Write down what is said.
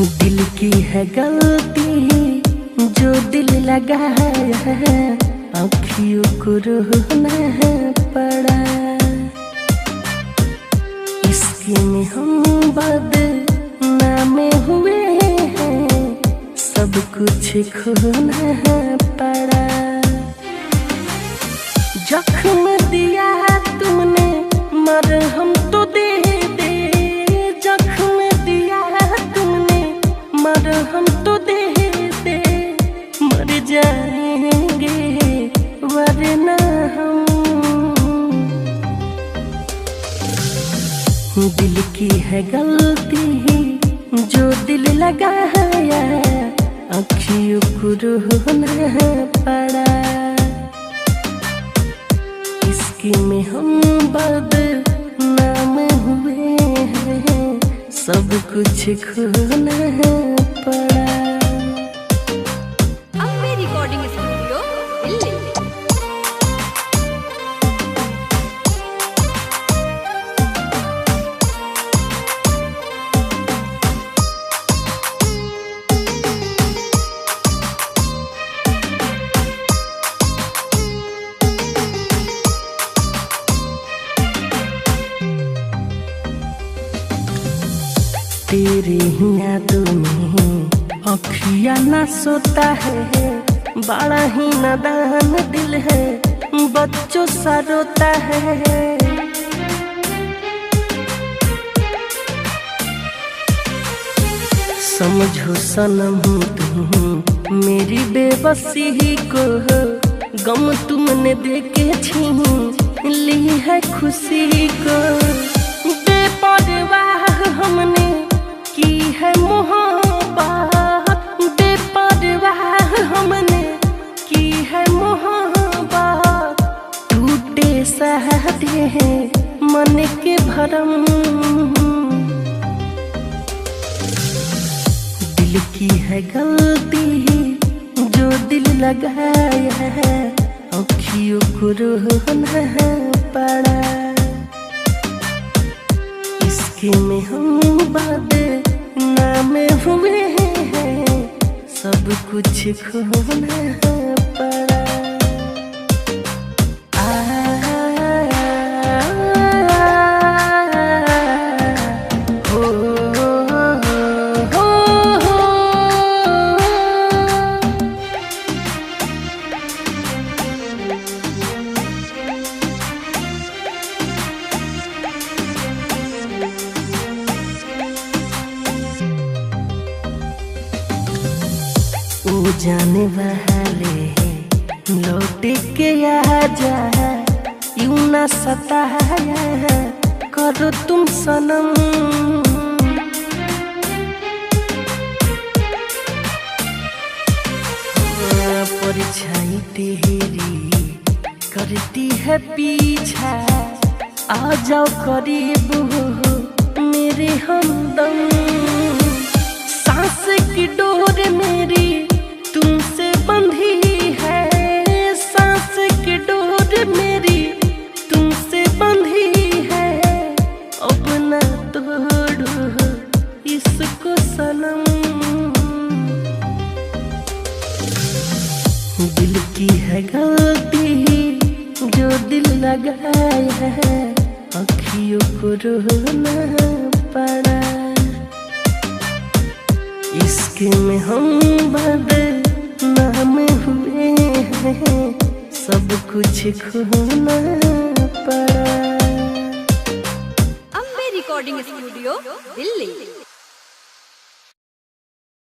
दिल की है गलती जो दिल लगाया है, आँखियों को रोना पड़ा। इसके में हम बदनाम हुए हैं, सब कुछ खोना पड़ा। जख्म दिया तुमने मरहम तो दे दे, जख्म दिया तुमने मरहम तो दे दे। मर जाएंगे वरना हम। दिल की है गलती जो दिल लगाया, आँखियों को रोना पड़ा। इसके में हम बदनाम हुए हैं, सब कुछ खोना पड़ा। Ambe recording studio Delhi. तेरे यादों में अखियाँ ना सोता है, बड़ा ही नादान दिल है, बच्चों सा रोता है। समझो सनम तुम मेरी बेबसी को, गम तुमने देके छीन ली है खुशी को। बेपरवाह हमने की है मोहब्बत, बेपरवाह हमने की है मोहब्बत। टूटे सहते हैं मन के भरम, दिल की है गलती जो दिल लगाया है, आँखियों को रोना पड़ा। इसके में हम बदनाम हुए हैं, सब कुछ खोना पड़ा। ओ जाने वाले लौट के आ जा, यूं ना सताया करो तुम सनम। परछाई तेरी करती है पीछा, आ जाओ करीब मेरे हमदम। सांस की डोर मेरी तुमसे बंधी है, सांस की डोर मेरी तुमसे बंधी है। अब ना तोड़ो इसको सनम, दिल की है गलती जो दिल लगाया है, आँखियों को रोना पड़ा। इसके में हम बदनाम हुए हैं, सब कुछ खोना पड़ा। Ambe recording studio Delhi.